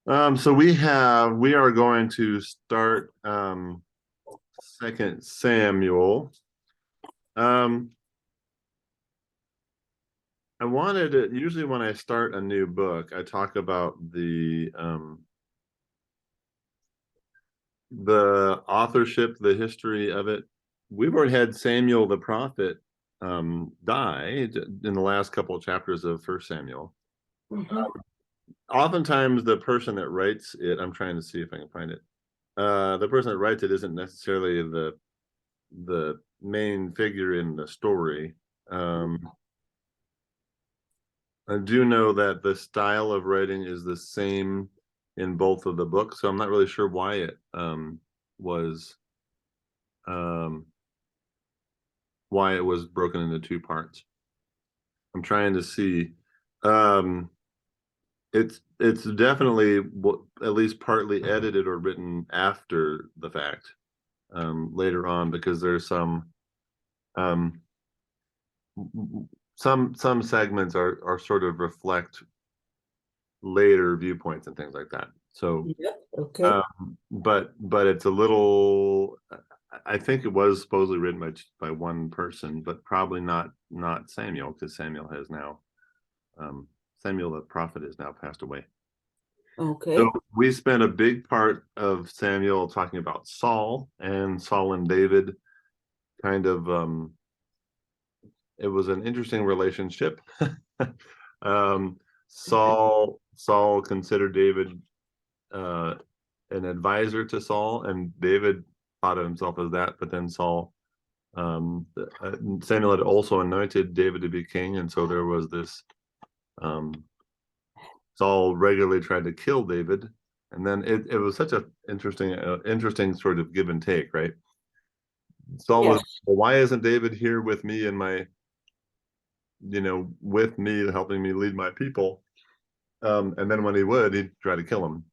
So we are going to start Second Samuel. Um, I wanted to, usually when I start a new book, I talk about the authorship, the history of it. We've already had Samuel the prophet die in the last couple of chapters of First Samuel. Mhm. Oftentimes, the person that writes it, I'm trying to see if I can find it. The person that writes it isn't necessarily the main figure in the story. I do know that the style of writing is the same in both of the books, so I'm not really sure why it was um, why it was broken into two parts. I'm trying to see. Um, it's definitely at least partly edited or written after the fact later on because there's um, some segments are sort of reflect later viewpoints and things like that. So, Yep. Okay. but it's a little. I think it was supposedly written by one person, but probably not Samuel because Samuel has now Samuel the prophet is now passed away. So Okay. we spent a big part of Samuel talking about Saul and David. Kind of, it was an interesting relationship. um, Saul considered David uh, an advisor to Saul, and David thought of himself as that. But then um, Samuel had also anointed David to be king, and so there was this. Um, Saul regularly tried to kill David, and then it was such a interesting sort of give and take, right? Saul was, Yes. well, why isn't David here with me and with me helping me lead my people? And then when he would, he'd try to kill him,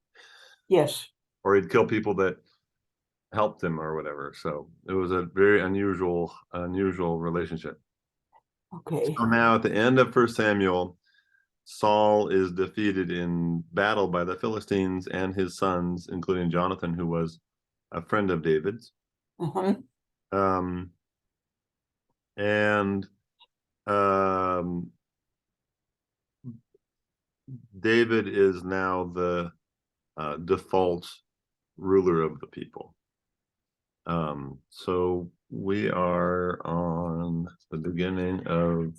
Yes. or he'd kill people that helped him or whatever. So it was a very unusual relationship. Okay. So now at the end of First Samuel, Saul is defeated in battle by the Philistines and his sons, including Jonathan, who was a friend of David's. Uh-huh. Um, and um, David is now the default ruler of the people. So we are on the beginning of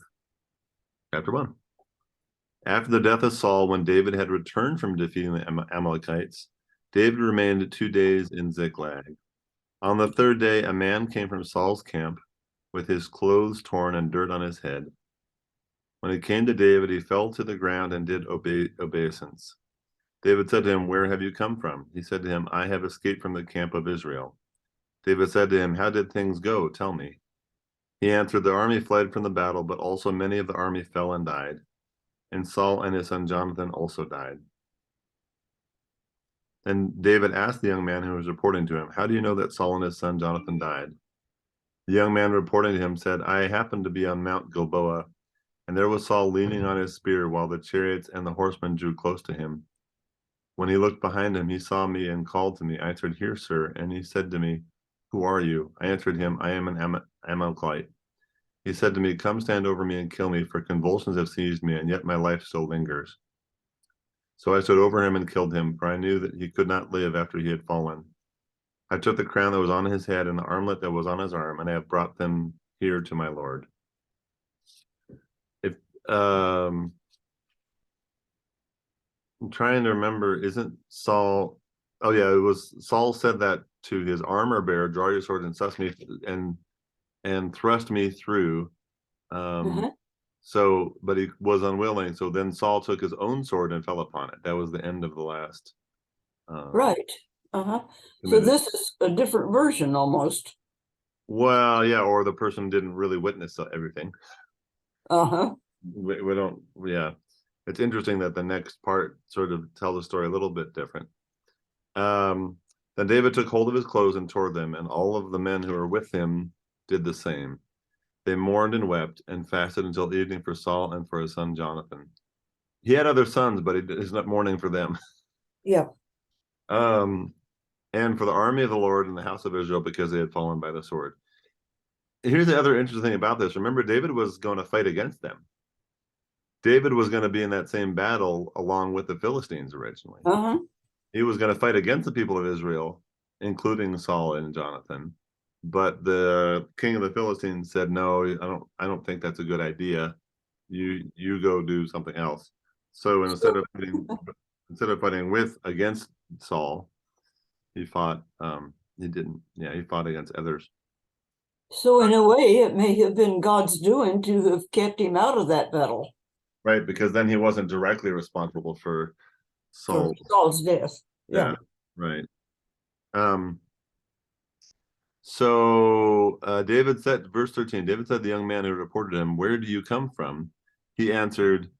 chapter 1. After the death of Saul, when David had returned from defeating the Amalekites, David remained 2 days in Ziklag. On the third day, a man came from Saul's camp with his clothes torn and dirt on his head. When he came to David, he fell to the ground and did obeisance. David said to him, "Where have you come from?" He said to him, "I have escaped from the camp of Israel." David said to him, "How did things go? Tell me." He answered, "The army fled from the battle, but also many of the army fell and died. And Saul and his son Jonathan also died." And David asked the young man who was reporting to him, "How do you know that Saul and his son Jonathan died?" The young man reporting to him said, "I happened to be on Mount Gilboa, and there was Saul leaning on his spear while the chariots and the horsemen drew close to him. When he looked behind him, he saw me and called to me. I answered, 'Here, sir.' And he said to me, 'Who are you?' I answered him, 'I am an Amalekite.' He said to me, 'Come stand over me and kill me, for convulsions have seized me, and yet my life still lingers.' So I stood over him and killed him, for I knew that he could not live after he had fallen. I took the crown that was on his head and the armlet that was on his arm, and I have brought them here to my lord." If I'm trying to remember, isn't Saul? Oh yeah, it was Saul said that to his armor bearer, "Draw your sword and thrust me and thrust me through." Um, Uh-huh. so, but he was unwilling. So then Saul took his own sword and fell upon it. That was the end of the last um, Right. Uh-huh. So committed. this is a different version almost. Well, yeah, or the person didn't really witness everything. Uh-huh. We don't. Yeah, it's interesting that the next part sort of tells the story a little bit different. Um, then David took hold of his clothes and tore them, and all of the men who were with him did the same. They mourned and wept and fasted until evening for Saul and for his son Jonathan. He had other sons, but he's not mourning for them. Yeah. And for the army of the Lord and the house of Israel, because they had fallen by the sword. Here's the other interesting thing about this. Remember, David was going to fight against them. David was going to be in that same battle along with the Philistines originally. Uh-huh. He was going to fight against the people of Israel, including Saul and Jonathan. But the king of the Philistines said, "No, I don't think that's a good idea. You go do something else." So instead of fighting against Saul, he fought. He didn't. Yeah, he fought against others. So in a way, it may have been God's doing to have kept him out of that battle Right, because then he wasn't directly responsible for for Saul. Saul's death. Yeah, Yeah. right. Um, so David said, verse 13, David said, the young man who reported him, "Where do you come from?" He answered,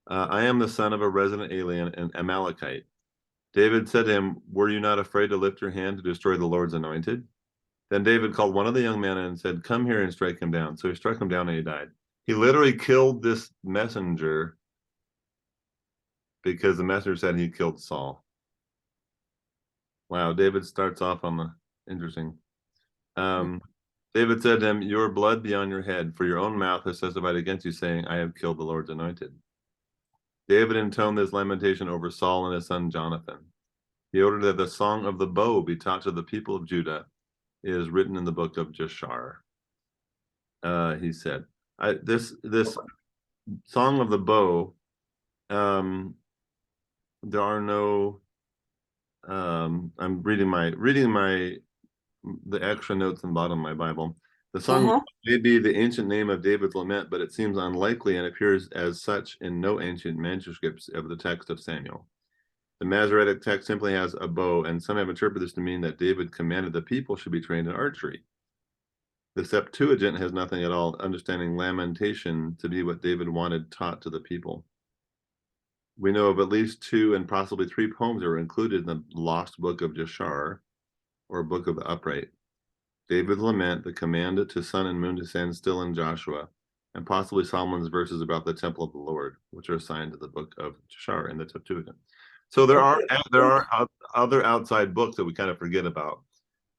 "I am the son of a resident alien, an Amalekite." David said to him, "Were you not afraid to lift your hand to destroy the Lord's anointed?" Then David called one of the young men and said, "Come here and strike him down." So he struck him down and he died. He literally killed this messenger because the messenger said he killed Saul. Wow, David starts off on the interesting. David said to him, "Your blood be on your head, for your own mouth has testified against you, saying, I have killed the Lord's anointed." David intoned this lamentation over Saul and his son Jonathan. He ordered that the song of the bow be taught to the people of Judah. It is written in the book of Jashar. He said, "This song of the bow. There are no. I'm reading the extra notes in the bottom of my Bible. The song Uh-huh. may be the ancient name of David's lament, but it seems unlikely and appears as such in no ancient manuscripts of the text of Samuel. The Masoretic text simply has a bow, and some have interpreted this to mean that David commanded the people should be trained in archery. The Septuagint has nothing at all, understanding lamentation to be what David wanted taught to the people. We know of at least 2 and possibly 3 poems that were included in the lost book of Jashar, or book of the upright. David's lament, the command to sun and moon to stand still in Joshua, and possibly Solomon's verses about the temple of the Lord, which are assigned to the book of Jashar in the Septuagint. So there are other outside books that we kind of forget about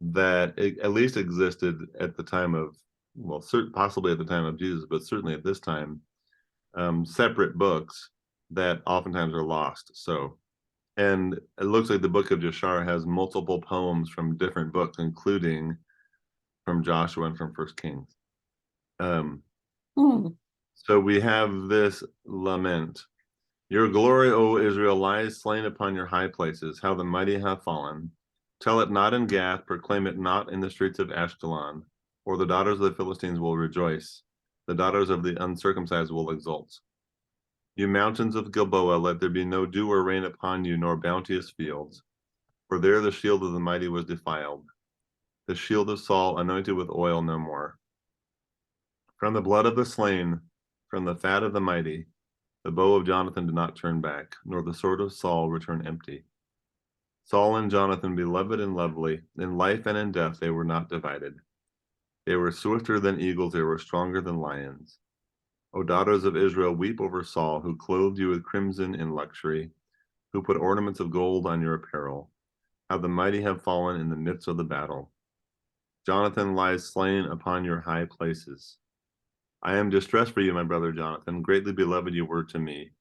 that at least existed at the time of, well, possibly at the time of Jesus, but certainly at this time, separate books that oftentimes are lost. So, and it looks like the book of Jashar has multiple poems from different books, including from Joshua and from First Kings. Hmm. So we have this lament. Your glory, O Israel, lies slain upon your high places, how the mighty have fallen. Tell it not in Gath, proclaim it not in the streets of Ashkelon, or the daughters of the Philistines will rejoice, the daughters of the uncircumcised will exult. You mountains of Gilboa, let there be no dew or rain upon you, nor bounteous fields, for there the shield of the mighty was defiled, the shield of Saul anointed with oil no more. From the blood of the slain, from the fat of the mighty, the bow of Jonathan did not turn back, nor the sword of Saul return empty. Saul and Jonathan, beloved and lovely, in life and in death they were not divided. They were swifter than eagles, they were stronger than lions. O daughters of Israel, weep over Saul, who clothed you with crimson in luxury, who put ornaments of gold on your apparel. How the mighty have fallen in the midst of the battle. Jonathan lies slain upon your high places. I am distressed for you, my brother Jonathan. Greatly beloved you were to me.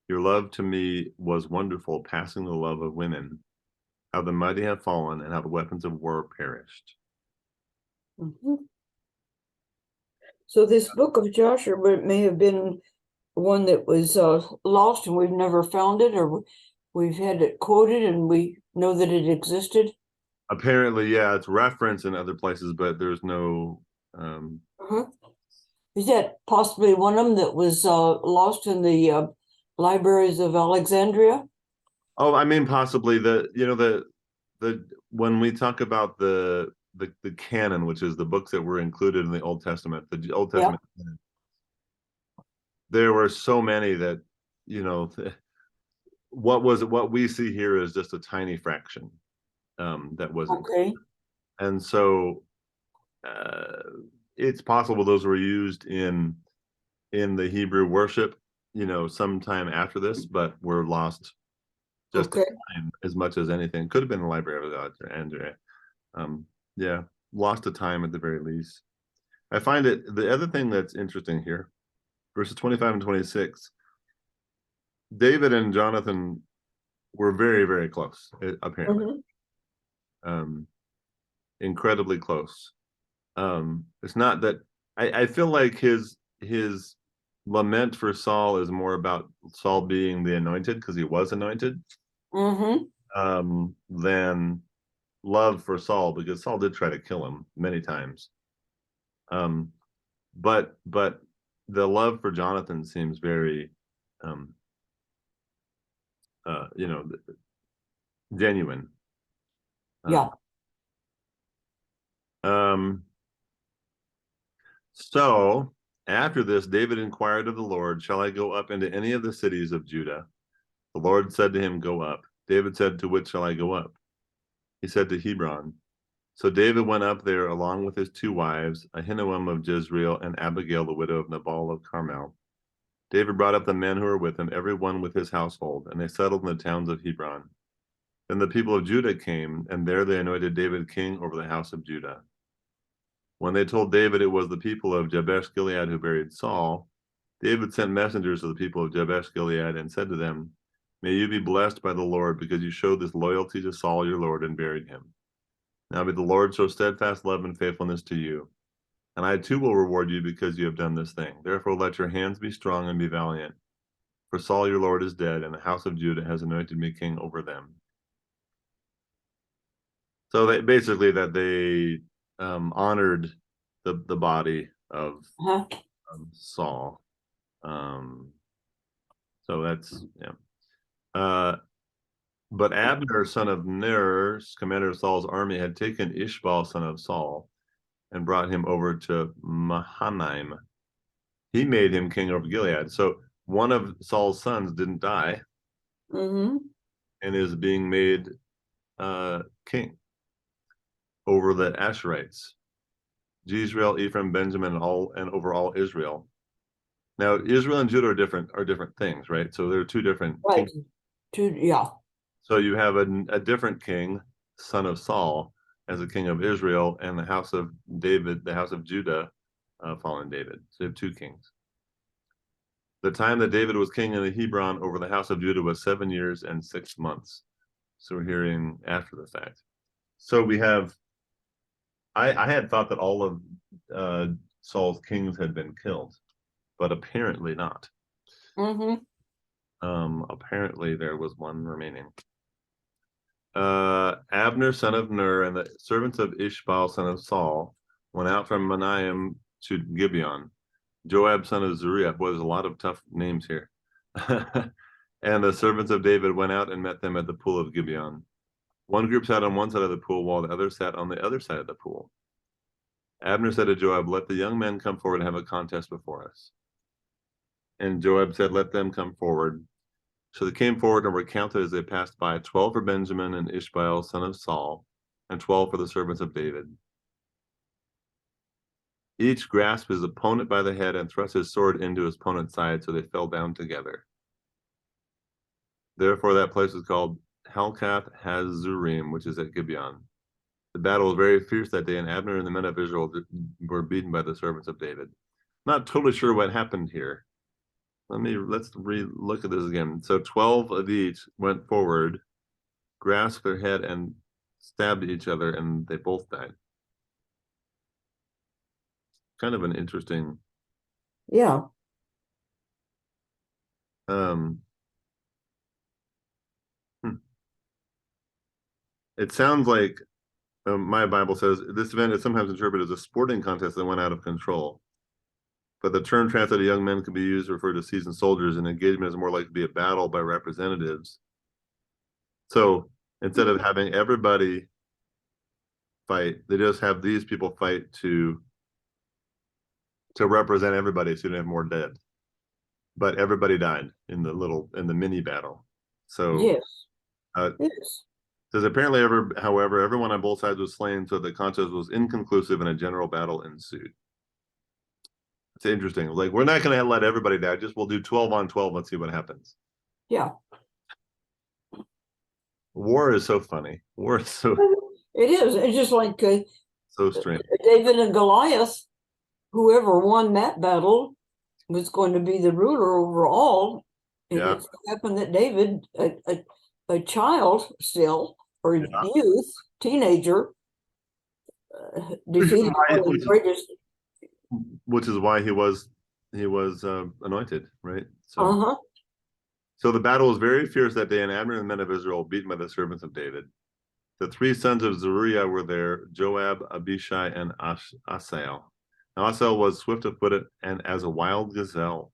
Your love to me was wonderful, passing the love of women. How the mighty have fallen, and how the weapons of war perished. Mhm. So this book of Joshua, but it may have been one that was lost and we've never found it, or we've had it quoted and we know that it existed. Apparently, yeah, it's referenced in other places, but there's no. Uh-huh. Is that possibly one of them that was lost in the libraries of Alexandria? Oh, I mean, possibly the when we talk about the canon, which is the books that were included in the Old Testament, the Old Yeah. Testament canon, there were so many that you know what we see here is just a tiny fraction that was included. Okay. And so uh, it's possible those were used in the Hebrew worship, sometime after this, but were lost just Okay. time as much as anything. Could have been the Library of Andrea. Yeah, lost to time at the very least. I find it, the other thing that's interesting here, verses 25 and 26, David and Jonathan were very, very close, apparently. Mhm. Incredibly close. It's not that I feel like his lament for Saul is more about Saul being the anointed, because he was anointed, Mhm. than love for Saul, because Saul did try to kill him many times. But the love for Jonathan seems very you know, genuine. Yeah. So after this, David inquired of the Lord, shall I go up into any of the cities of Judah? The Lord said to him, go up. David said, to which shall I go up? He said, to Hebron. So David went up there along with his 2 wives, Ahinoam of Jezreel and Abigail, the widow of Nabal of Carmel. David brought up the men who were with him, every one with his household, and they settled in the towns of Hebron. Then the people of Judah came, and there they anointed David king over the house of Judah. When they told David it was the people of Jabesh Gilead who buried Saul, David sent messengers to the people of Jabesh Gilead and said to them, may you be blessed by the Lord, because you showed this loyalty to Saul your Lord and buried him. Now may the Lord show steadfast love and faithfulness to you, and I too will reward you because you have done this thing. Therefore let your hands be strong and be valiant. For Saul your Lord is dead, and the house of Judah has anointed me king over them. So they basically that they honored the body of Huh. Saul. So that's but Abner, son of Ner, commander of Saul's army, had taken Ishbaal, son of Saul, and brought him over to Mahanaim. He made him king over Gilead. So one of Saul's sons didn't die Mhm. and is being made king over the Asherites. Jezreel, Ephraim, Benjamin, and over all Israel. Now, Israel and Judah are different things, right? So there are 2 different Right. kings. Yeah. So you have a different king, son of Saul, as a king of Israel, and the house of David, the house of Judah, following David. So you have 2 kings. The time that David was king in Hebron over the house of Judah was 7 years and 6 months. So we're hearing after the fact. So we have, I had thought that all of Saul's kings had been killed, but apparently not. Mhm. Apparently there was one remaining. Abner, son of Ner, and the servants of Ishbaal, son of Saul, went out from Mahanaim to Gibeon. Joab, son of Zeruiah, boy, there's a lot of tough names here. And the servants of David went out and met them at the pool of Gibeon. One group sat on one side of the pool, while the other sat on the other side of the pool. Abner said to Joab, let the young men come forward and have a contest before us. And Joab said, let them come forward. So they came forward and were counted as they passed by, 12 for Benjamin and Ishbaal, son of Saul, and 12 for the servants of David. Each grasped his opponent by the head and thrust his sword into his opponent's side, so they fell down together. Therefore that place was called Helkath Hazurim, which is at Gibeon. The battle was very fierce that day, and Abner and the men of Israel were beaten by the servants of David. Not totally sure what happened here. Let's look at this again. So 12 of each went forward, grasped their head, and stabbed each other, and they both died. Kind of an interesting. Yeah. Hmm. It sounds like my Bible says this event is sometimes interpreted as a sporting contest that went out of control. But the term translated young men can be used to refer to seasoned soldiers, and engagement is more likely to be a battle by representatives. So instead of having everybody fight, they just have these people fight to represent everybody, so you don't have more dead. But everybody died in the mini battle. So Yes. uh, Yes. says apparently, however, everyone on both sides was slain, so the contest was inconclusive and a general battle ensued. It's interesting. Like, we're not going to let everybody die. Just we'll do 12 on 12. Let's see what happens. Yeah. War is so funny. War is so It is. It's just like so strange. David and Goliath. Whoever won that battle was going to be the ruler over all. And Yeah. it so happened that David, a child still, or Yeah. youth, teenager, defeated one of the greatest. Which is why he was anointed, right? So Uh-huh. so the battle was very fierce that day, and Abner and the men of Israel were beaten by the servants of David. The three sons of Zeruiah were there: Joab, Abishai, and Asahel. Now Asahel was swift of foot and as a wild gazelle.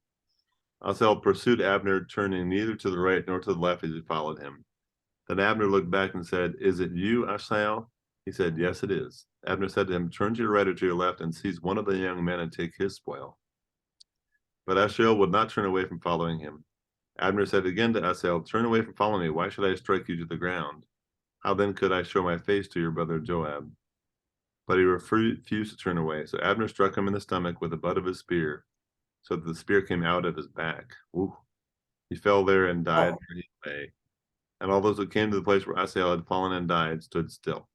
Asahel pursued Abner, turning neither to the right nor to the left as he followed him. Then Abner looked back and said, "Is it you, Asahel?" He said, "Yes, it is." Abner said to him, "Turn to your right or to your left and seize one of the young men and take his spoil." But Asahel would not turn away from following him. Abner said again to Asahel, "Turn away from following me. Why should I strike you to the ground? How then could I show my face to your brother Joab?" But he refused to turn away. So Abner struck him in the stomach with the butt of his spear, so that the spear came out of his back. Ooh. He fell there and died where he lay. And all those who came to the place where Asahel had fallen and died stood still.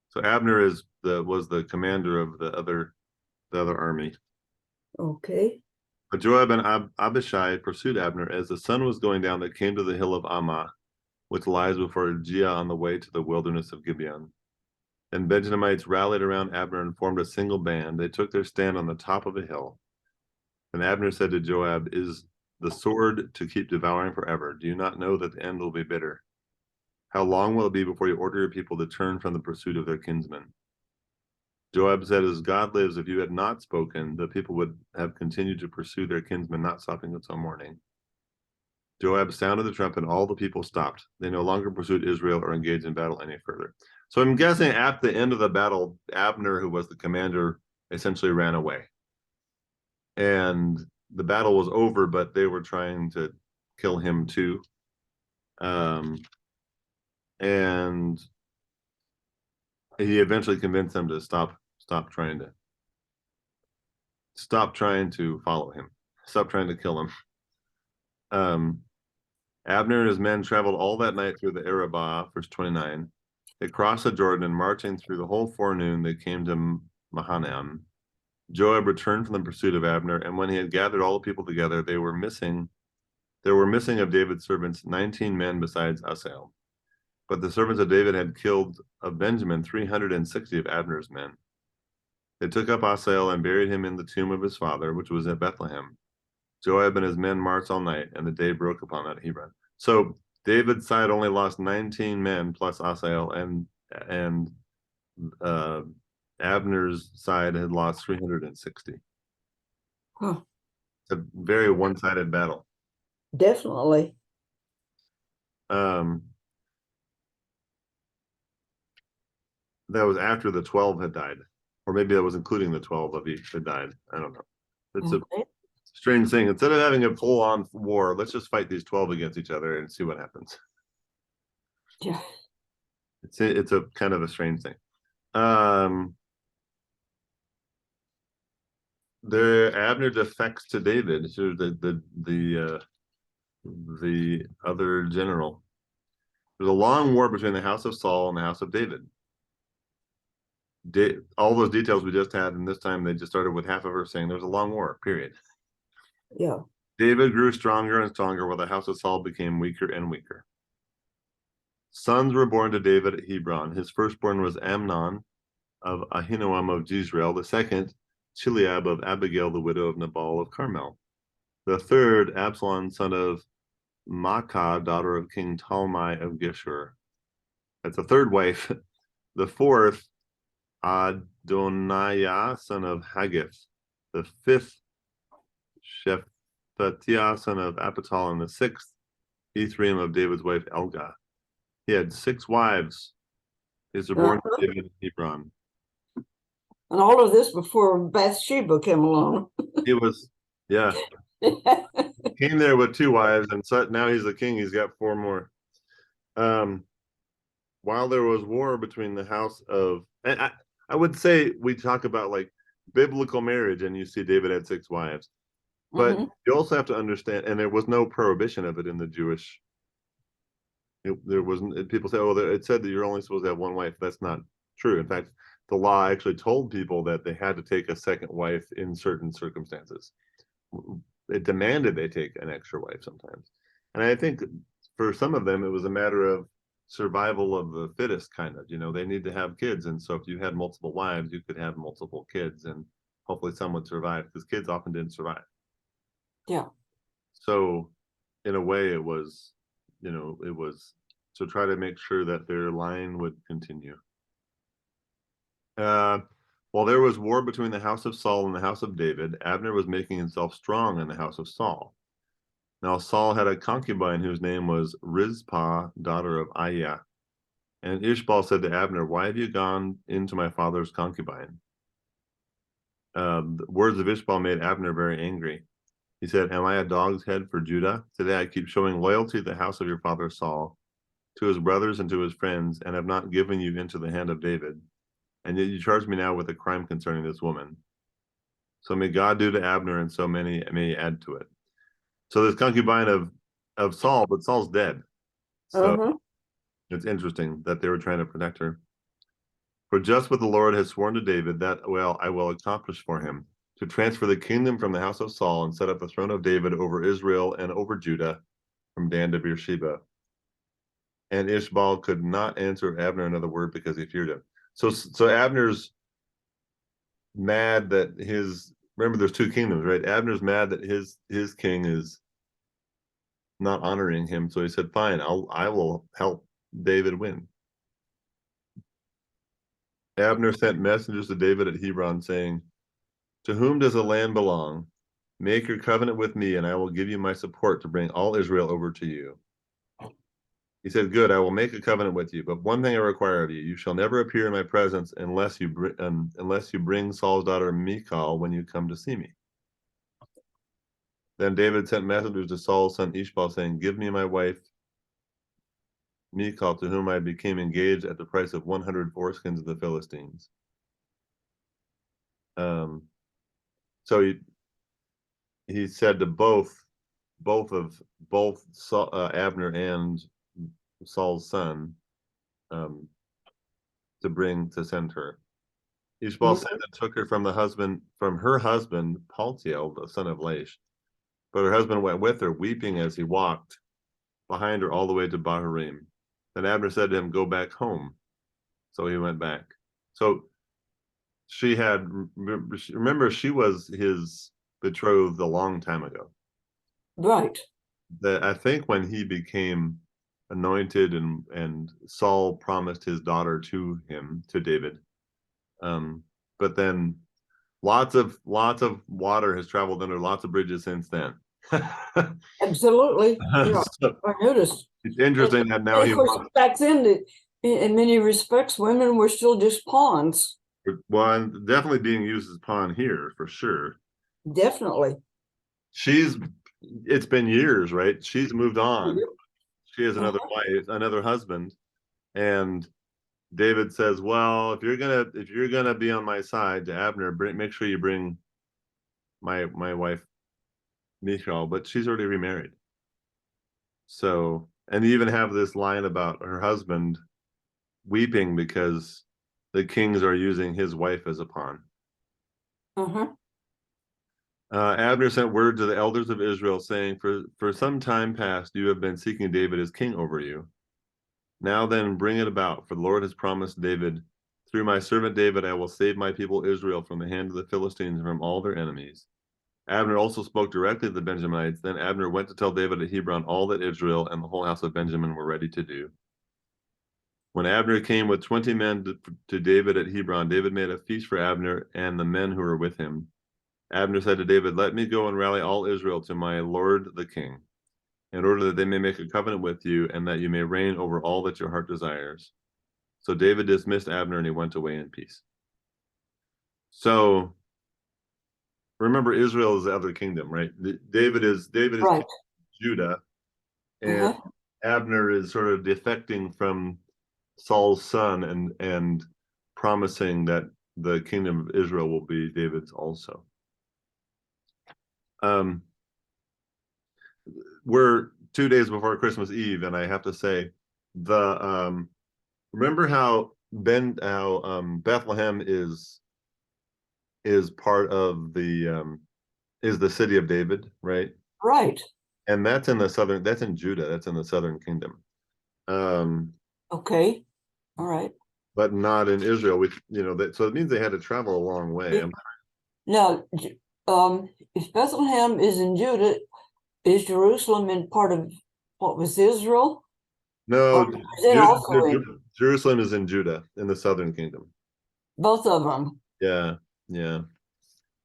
So Abner was the commander of the other army. Okay. But Joab and Abishai pursued Abner as the sun was going down. They came to the hill of Ammah, which lies before Giah on the way to the wilderness of Gibeon. And Benjamites rallied around Abner and formed a single band. They took their stand on the top of a hill. And Abner said to Joab, "Is the sword to keep devouring forever? Do you not know that the end will be bitter? How long will it be before you order your people to turn from the pursuit of their kinsmen?" Joab said, "As God lives, if you had not spoken, the people would have continued to pursue their kinsmen, not stopping until morning." Joab sounded the trumpet, and all the people stopped. They no longer pursued Israel or engaged in battle any further. So I'm guessing at the end of the battle, Abner, who was the commander, essentially ran away. And the battle was over, but they were trying to kill him too. And he eventually convinced them to stop trying to follow him, stop trying to kill him. Abner and his men traveled all that night through the Arabah, verse 29. They crossed the Jordan, and marching through the whole forenoon, they came to Mahanaim. Joab returned from the pursuit of Abner, and when he had gathered all the people together, there were missing of David's servants 19 men besides Asahel. But the servants of David had killed of Benjamin 360 of Abner's men. They took up Asahel and buried him in the tomb of his father, which was at Bethlehem. Joab and his men marched all night, and the day broke upon that Hebron. So David's side only lost 19 men plus Asahel, and Abner's side had lost 360. Huh. It's a very one-sided battle. Definitely. That was after the 12 had died, or maybe that was including the 12 of each that died. I don't know. It's a strange thing. Instead of having a full-on war, let's just fight these 12 against each other and see what happens. Yeah. It's a kind of a strange thing. The Abner defects to David, so the other general. There's a long war between the house of Saul and the house of David. All those details we just had, and this time they just started with half of her saying there's a long war, period. Yeah. David grew stronger and stronger, while the house of Saul became weaker and weaker. Sons were born to David at Hebron. His firstborn was Amnon of Ahinoam of Jezreel. The second, Chileab of Abigail, the widow of Nabal of Carmel. The third, Absalom, son of Maacah, daughter of King Talmai of Geshur. That's the third wife. The fourth, Adoniah, son of Haggith. The fifth, Shephatiah, son of Apital. And the sixth, Ephraim of David's wife Elgah. He had 6 wives. These are born to David in Hebron. And all of this before Bathsheba came along. He was, yeah. Came there with 2 wives, and so now he's the king. He's got 4 more. While there was war between the house of, and I would say we talk about like biblical marriage, and you see David had 6 wives, but you also have to understand, and there was no prohibition of it in the Jewish There wasn't. People say, "Oh, it said that you're only supposed to have one wife." That's not true. In fact, the law actually told people that they had to take a second wife in certain circumstances. It demanded they take an extra wife sometimes, and I think for some of them it was a matter of survival of the fittest, kind of. They need to have kids, and so if you had multiple wives, you could have multiple kids, and hopefully some would survive because kids often didn't survive. Yeah. So, in a way, it was to try to make sure that their line would continue. While there was war between the house of Saul and the house of David, Abner was making himself strong in the house of Saul. Now Saul had a concubine whose name was Rizpah, daughter of Aiah. And Ishbaal said to Abner, "Why have you gone into my father's concubine?" The words of Ishbaal made Abner very angry. He said, "Am I a dog's head for Judah? Today I keep showing loyalty to the house of your father Saul, to his brothers and to his friends, and have not given you into the hand of David. And yet you charge me now with a crime concerning this woman. So may God do to Abner, and so many may add to it." So this concubine of Saul, but Saul's dead. So Uh-huh. it's interesting that they were trying to protect her. For just what the Lord has sworn to David, that well I will accomplish for him, to transfer the kingdom from the house of Saul and set up the throne of David over Israel and over Judah, from Dan to Beersheba. And Ishbaal could not answer Abner another word because he feared him. So Abner's mad that remember there's two kingdoms, right? Abner's mad that his king is not honoring him, so he said, "Fine, I will help David win." Abner sent messengers to David at Hebron, saying, "To whom does the land belong? Make your covenant with me, and I will give you my support to bring all Israel over to you." He said, "Good, I will make a covenant with you, but one thing I require of you: you shall never appear in my presence unless you bring Saul's daughter Michal when you come to see me." Then David sent messengers to Saul's son Ishbaal, saying, "Give me my wife Michal, to whom I became engaged at the price of 100 foreskins of the Philistines." So he said to both Abner and Saul's son to send her. Ishbaal sent and took her from her husband Paltiel, the son of Laish. But her husband went with her, weeping as he walked behind her all the way to Bahurim. Then Abner said to him, "Go back home." So he went back. So remember, she was his betrothed a long time ago. Right. That I think when he became anointed and Saul promised his daughter to David. But then lots of water has traveled under lots of bridges since then. Absolutely. Yeah. So I noticed. it's interesting that now And he of course, wants, back then, in many respects, women were still just pawns. well, and definitely being used as pawn here for sure. Definitely. It's been years, right? She's moved on. She has another Uh-huh. wife, another husband, and David says, "Well, if you're gonna be on my side to Abner, make sure you bring my wife Michal," but she's already remarried. So, and you even have this line about her husband weeping because the kings are using his wife as a pawn. Uh-huh. Abner sent word to the elders of Israel, saying, For some time past you have been seeking David as king over you. Now then, bring it about, for the Lord has promised David, through my servant David, I will save my people Israel from the hand of the Philistines and from all their enemies. Abner also spoke directly to the Benjamites. Then Abner went to tell David at Hebron all that Israel and the whole house of Benjamin were ready to do. When Abner came with 20 men to David at Hebron, David made a feast for Abner and the men who were with him. Abner said to David, "Let me go and rally all Israel to my lord the king, in order that they may make a covenant with you and that you may reign over all that your heart desires." So David dismissed Abner and he went away in peace. So remember, Israel is the other kingdom, right? David is king Right. of Judah, and Uh-huh. Abner is sort of defecting from Saul's son and promising that the kingdom of Israel will be David's also. We're 2 days before Christmas Eve, and I have to say, remember how Bethlehem is part of is the city of David, right? Right. And that's in Judah, that's in the southern kingdom. Okay. All right. But not in Israel, which, so it means they had to travel a long way. Now, if Bethlehem is in Judah, is Jerusalem in part of what was Israel? No, Or is it also Jerusalem is in Judah, in the southern kingdom. both of them? Yeah, yeah.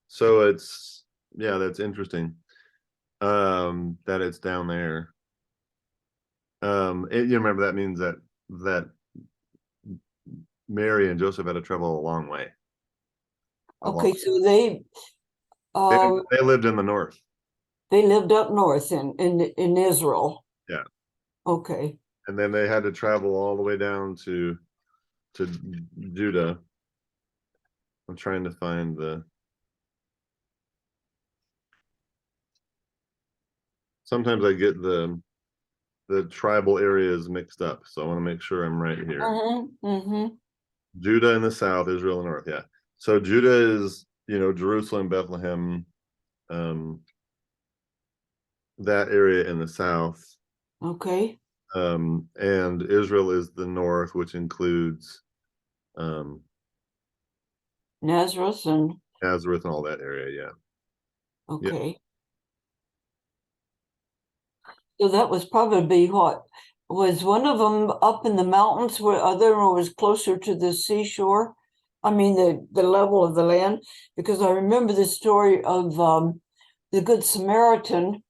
So that's interesting. That it's down there. You remember that means that Mary and Joseph had to travel a long way. Okay, so they lived in the north. they lived up north in Israel. Yeah. Okay. And then they had to travel all the way down to Judah. I'm trying to find sometimes I get the tribal areas mixed up, so I want to make sure I'm right here. Judah in the south, Israel in the north. Yeah. So Judah is, Jerusalem, Bethlehem, that area in the south. Okay. And Israel is the north, which includes Nazareth and all that area. Yeah. Okay. Yeah. So that was probably what was one of them up in the mountains where other one was closer to the seashore. I mean the level of the land, because I remember the story of the Good Samaritan,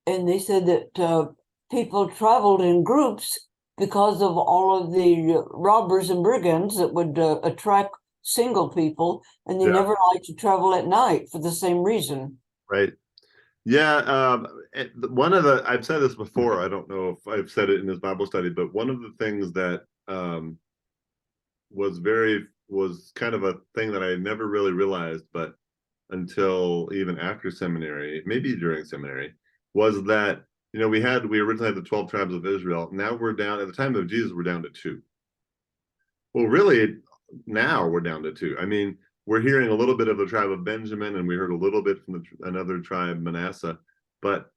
and they said that people traveled in groups because of all of the robbers and brigands that would attract single people, and they never liked to travel at night for the same reason. Right. Yeah. I've said this before, I don't know if I've said it in this Bible study, but one of the things that was kind of a thing that I never really realized, but until even after seminary, maybe during seminary, was that, we originally had the 12 tribes of Israel. Now we're down, at the time of Jesus, we're down to 2. Well, really, now we're down to 2. I mean, we're hearing a little bit of the tribe of Benjamin, and we heard a little bit from another tribe, Manasseh, but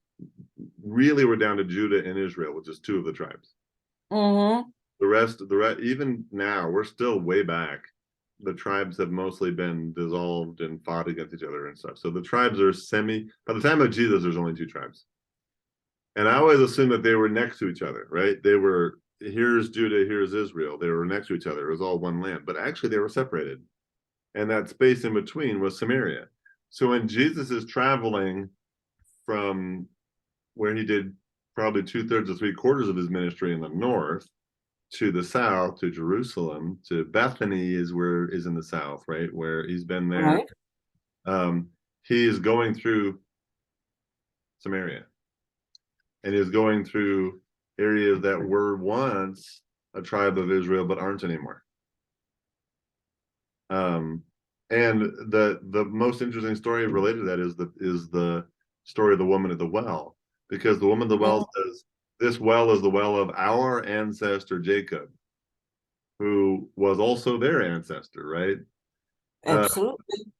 really we're down to Judah and Israel, which is 2 of the tribes. The rest, even now, we're still way back. The tribes have mostly been dissolved and fought against each other and stuff. So the tribes are by the time of Jesus, there's only 2 tribes. And I always assumed that they were next to each other, right? Here's Judah, here's Israel. They were next to each other. It was all one land, but actually they were separated. And that space in between was Samaria. So when Jesus is traveling from where he did probably 2/3 to 3/4 of his ministry in the north to the south, to Jerusalem, to Bethany is in the south, right? Where he's been there. Right. He is going through Samaria. And he's going through areas that were once a tribe of Israel, but aren't anymore. And the most interesting story related to that is the story of the woman at the well, because the woman at the well says, this well is the well of our ancestor Jacob, who was also their ancestor, right? Absolutely.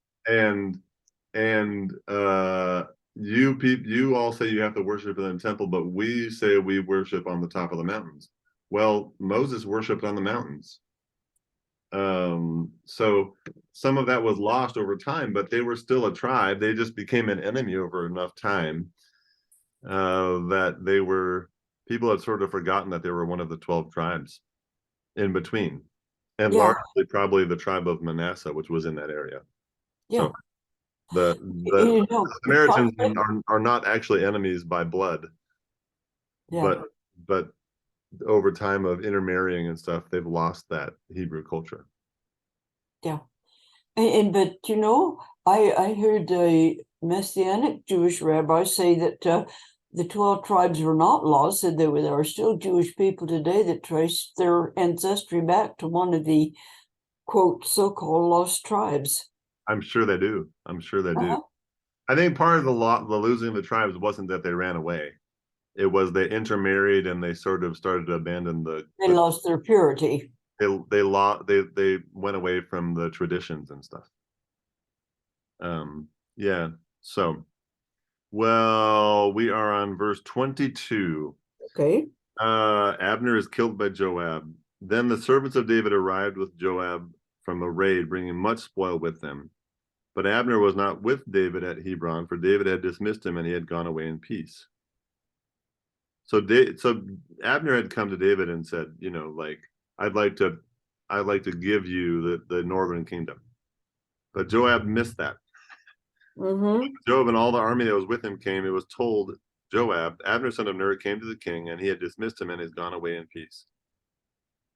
You all say you have to worship in the temple, but we say we worship on the top of the mountains. Well, Moses worshiped on the mountains. So some of that was lost over time, but they were still a tribe. They just became an enemy over enough time that people had sort of forgotten that they were one of the 12 tribes in between, and largely probably the tribe of Manasseh, which was in that area. So the Samaritans are not actually enemies by blood, but over time of intermarrying and stuff, they've lost that Hebrew culture. Yeah. But I heard a Messianic Jewish rabbi say that the 12 tribes were not lost, said there are still Jewish people today that trace their ancestry back to one of the, quote, so-called lost tribes. I'm sure they do. I think part of the losing of the tribes wasn't that they ran away. it was they intermarried and they sort of started to abandon They lost their purity. they went away from the traditions and stuff. Yeah. So, well, we are on verse 22. Okay. Abner is killed by Joab. Then the servants of David arrived with Joab from a raid, bringing much spoil with them. But Abner was not with David at Hebron, for David had dismissed him and he had gone away in peace. So Abner had come to David and said, you know, like, I'd like to give you the northern kingdom. But Joab missed that. Joab and all the army that was with him came. It was told Joab, Abner son of Ner, came to the king, and he had dismissed him and has gone away in peace.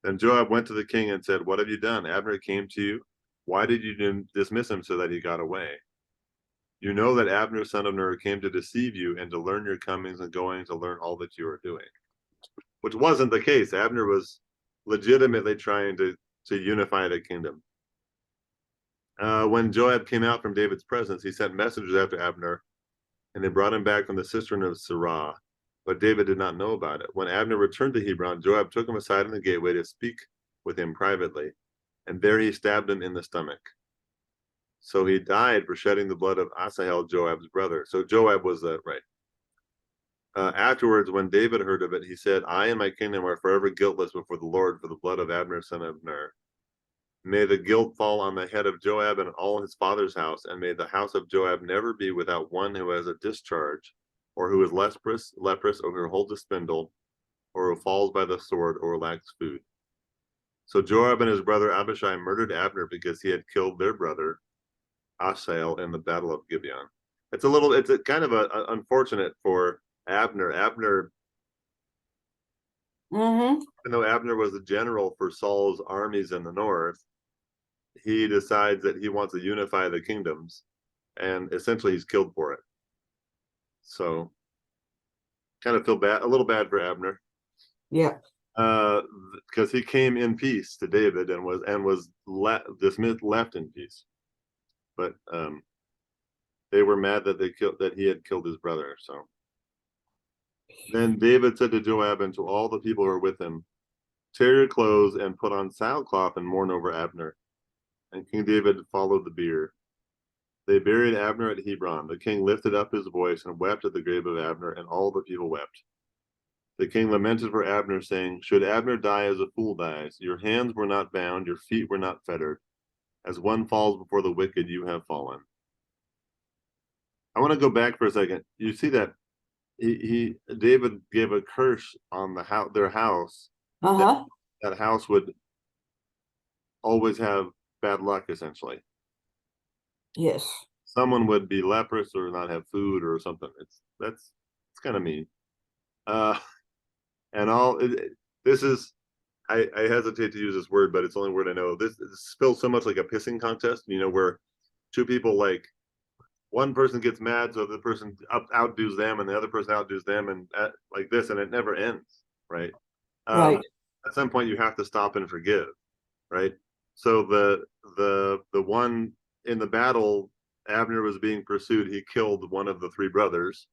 Then Joab went to the king and said, what have you done? Abner came to you. Why did you dismiss him so that he got away? You know that Abner son of Ner came to deceive you and to learn your comings and goings, to learn all that you are doing. Which wasn't the case. Abner was legitimately trying to unify the kingdom. When Joab came out from David's presence, he sent messengers after Abner, and they brought him back from the cistern of Sirah. But David did not know about it. When Abner returned to Hebron, Joab took him aside in the gateway to speak with him privately, and there he stabbed him in the stomach. So he died for shedding the blood of Asahel, Joab's brother. So Joab was right. Afterwards, when David heard of it, he said, I and my kingdom are forever guiltless before the Lord for the blood of Abner, son of Ner. May the guilt fall on the head of Joab and all his father's house, and may the house of Joab never be without one who has a discharge, or who is leprous, or who holds a spindle, or who falls by the sword, or lacks food. So Joab and his brother Abishai murdered Abner because he had killed their brother Asahel in the battle of Gibeon. It's a kind of unfortunate for Abner. Even though Abner was the general for Saul's armies in the north, he decides that he wants to unify the kingdoms, and essentially he's killed for it. So, kind of feel a little bad for Abner. Yeah. Because he came in peace to David and was dismissed, left in peace. But they were mad that he had killed his brother. So then David said to Joab and to all the people who were with him, tear your clothes and put on sackcloth and mourn over Abner. And King David followed the bier. They buried Abner at Hebron. The king lifted up his voice and wept at the grave of Abner, and all the people wept. The king lamented for Abner, saying, should Abner die as a fool dies? Your hands were not bound, your feet were not fettered. As one falls before the wicked, you have fallen. I want to go back for a second. You see that David gave a curse on their house. That house would always have bad luck, essentially. Yes. Someone would be leprous or not have food or something. It's kind of mean. And this is, I hesitate to use this word, but it's the only word I know. This feels so much like a pissing contest, you know, where two people, like, one person gets mad, so the person outdoes them, and the other person outdoes them, and like this, and it never ends, right? Right. At some point, you have to stop and forgive, right? So the one in the battle, Abner was being pursued. He killed one of the three brothers,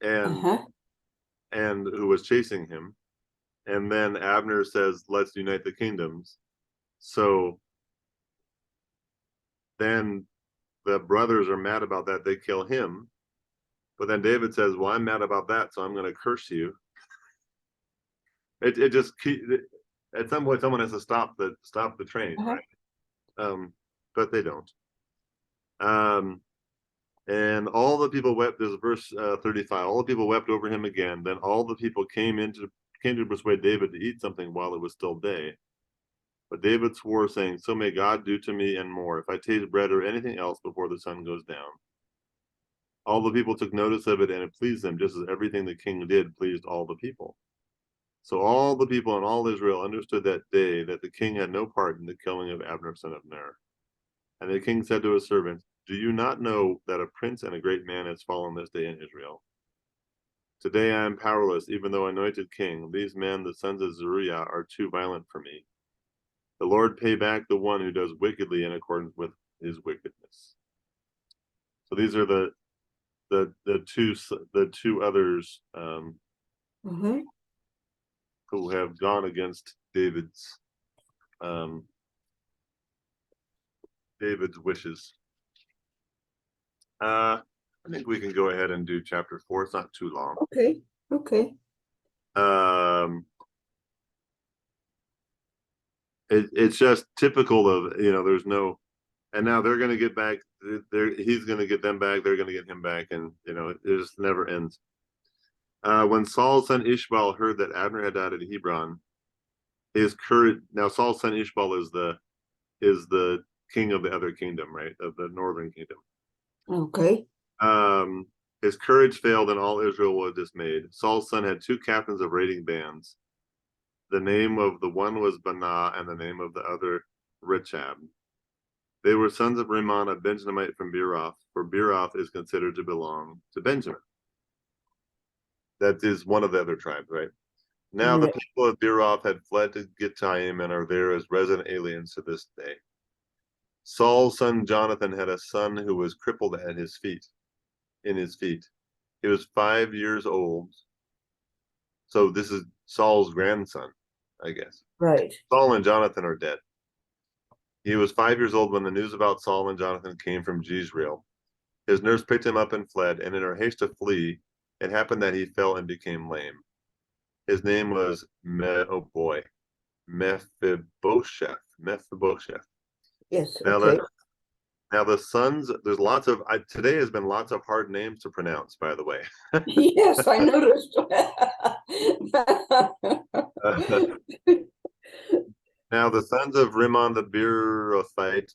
and who was chasing him. And then Abner says, let's unite the kingdoms. So then the brothers are mad about that. They kill him. But then David says, well, I'm mad about that, so I'm going to curse you. It just at some point someone has to stop the train, right? But they don't. And all the people wept. This is verse 35. All the people wept over him again. Then all the people came to persuade David to eat something while it was still day. But David swore, saying, so may God do to me and more, if I taste bread or anything else before the sun goes down. All the people took notice of it, and it pleased them, just as everything the king did pleased all the people. So all the people and all Israel understood that day that the king had no part in the killing of Abner son of Ner. And the king said to his servants, do you not know that a prince and a great man has fallen this day in Israel? Today I am powerless, even though anointed king. These men, the sons of Zeruiah, are too violent for me. The Lord pay back the one who does wickedly in accordance with his wickedness. So these are the the two others Mm-hmm. who have gone against David's wishes. I think we can go ahead and do chapter 4. It's not too long. Okay. Okay. It's just typical of, there's no, and now they're going to get back. He's going to get them back. They're going to get him back, and it just never ends. When Saul's son Ishbaal heard that Abner had died at Hebron, his courage. Now Saul's son Ishbaal is the king of the other kingdom, right, of the northern kingdom. Okay. His courage failed, and all Israel was dismayed. Saul's son had 2 captains of raiding bands. The name of the one was Banah, and the name of the other Rechab. They were sons of Rimmon, a Benjamite from Beeroth, for Beeroth is considered to belong to Benjamin. That is one of the other tribes, right? Now the people of Beeroth had fled to Gittaim and are there as resident aliens to this day. Saul's son Jonathan had a son who was crippled in his feet. He was 5 years old. So this is Saul's grandson, I guess. Right. Saul and Jonathan are dead. He was 5 years old when the news about Saul and Jonathan came from Jezreel. His nurse picked him up and fled, and in her haste to flee, it happened that he fell and became lame. His name was Mephibosheth. Yes. Now, Okay. the sons, there's lots of, today has been lots of hard names to pronounce, by the way. Yes, I noticed. Now the sons of Rimmon the Beerothite,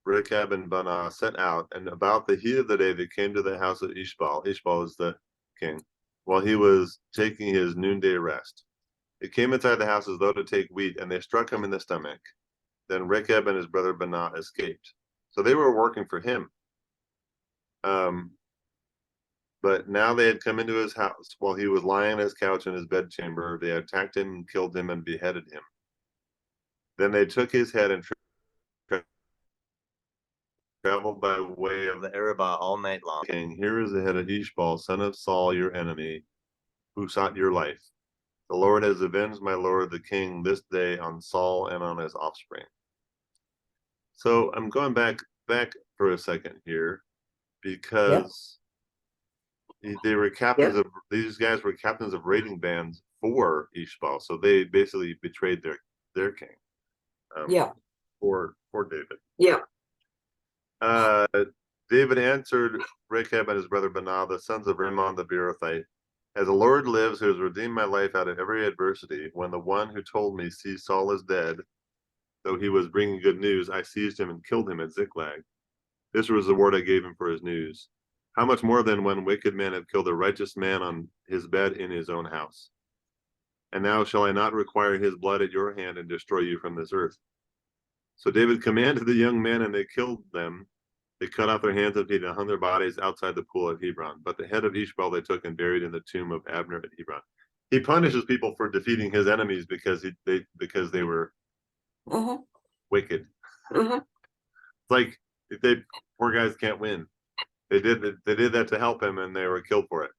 Rechab and Banah, set out, and about the heat of the day they came to the house of Ishbaal. Ishbaal is the king, while he was taking his noonday rest. They came inside the house as though to take wheat, and they struck him in the stomach. Then Rechab and his brother Banah escaped. So they were working for him. But now they had come into his house while he was lying on his couch in his bedchamber. They attacked him and killed him and beheaded him. Then they took his head and traveled by way of the Arabah all night long. King, here is the head of Ishbaal, son of Saul, your enemy, who sought your life. The Lord has avenged my lord the king this day on Saul and on his offspring. So I'm going back for a second here, because they were captains of, these guys were captains of raiding bands for Ishbaal, so they basically betrayed their king. For David. David answered Rechab and his brother Banah, the sons of Rimmon the Beerothite, as the Lord lives, who has redeemed my life out of every adversity, when the one who told me, see, Saul is dead, though he was bringing good news, I seized him and killed him at Ziklag. This was the word I gave him for his news. How much more then when wicked men have killed a righteous man on his bed in his own house? And now shall I not require his blood at your hand and destroy you from this earth? So David commanded the young men, and they killed them. They cut off their hands and feet and hung their bodies outside the pool at Hebron. But the head of Ishbaal they took and buried in the tomb of Abner at Hebron. He punishes people for defeating his enemies because they were wicked. It's like they poor guys can't win. They did that to help him, and they were killed for it.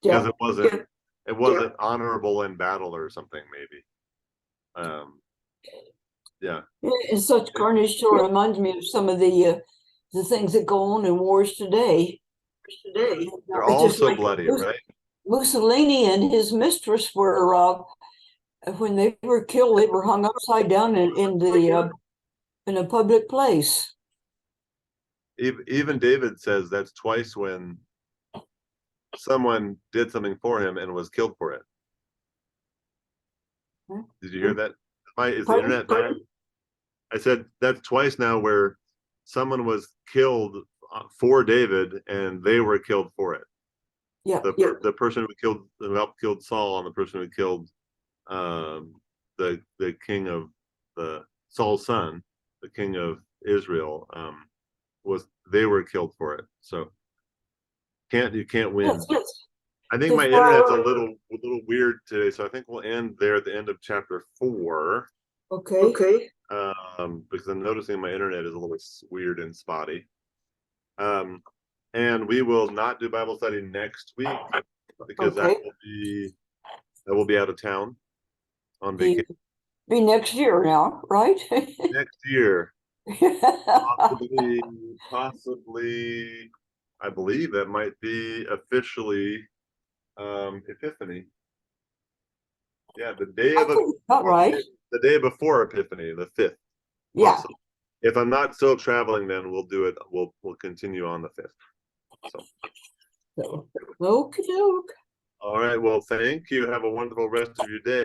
Because it wasn't honorable in battle or something, maybe. And such carnage still reminds me of some of the things that go on in wars today. They're all so bloody, right? Mussolini and his mistress were when they were killed, they were hung upside down in a public place. Even David says that's twice when someone did something for him and was killed for it. Did you hear that? Is the internet bad? I said that's twice now where someone was killed for David and they were killed for it. The person who helped killed Saul and the person who killed the king of Saul's son, the king of Israel, they were killed for it. So you can't win. I think my internet's a little weird today, so I think we'll end there at the end of chapter 4. Okay. Because I'm noticing my internet is a little weird and spotty. And we will not do Bible study next week because Okay. that will be out of town on Be, vacation be next year now, right? next year. Possibly, I believe that might be officially Epiphany. Yeah, the day I of think about right. the day before Epiphany, the 5th. Yeah. Possibly. If I'm not still traveling, then we'll do it. We'll continue on the 5th. So, So, okie doke. all right. Well, thank you. Have a wonderful rest of your day.